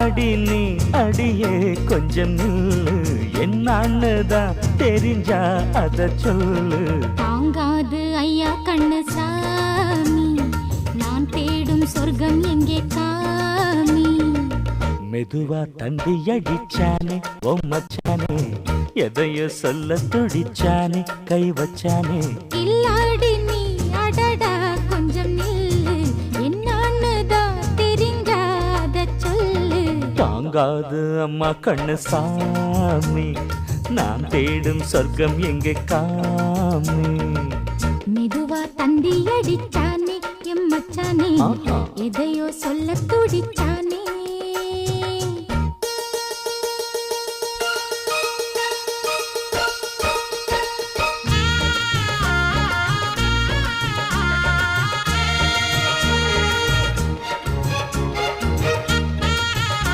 அடி நீ அடியே கொஞ்சம் நில்லு, என்னான்னுதான் தெரிஞ்சா அத சொல்லு. தாங்காது ஐயா கண்ணு சாமி, நான் தேடும் சொர்க்கம் எங்கே காமி. மெதுவா தந்தி அடிச்சானே ஓ மச்சானே, எதையோ சொல்ல துடிச்சானே கை வச்சானே. இல்லாடி நீ அடடா கொஞ்சம் நில்லு, என்னான்னுதான் தெரிஞ்சாத சொல்லு. தாங்காது அம்மா கண்ணு சாமி, நான் தேடும் சொர்க்கம் எங்கே காமி. மெதுவா தந்தி அடிச்சானே எம்மச்சானே, எதையோ சொல்ல துடிச்சானே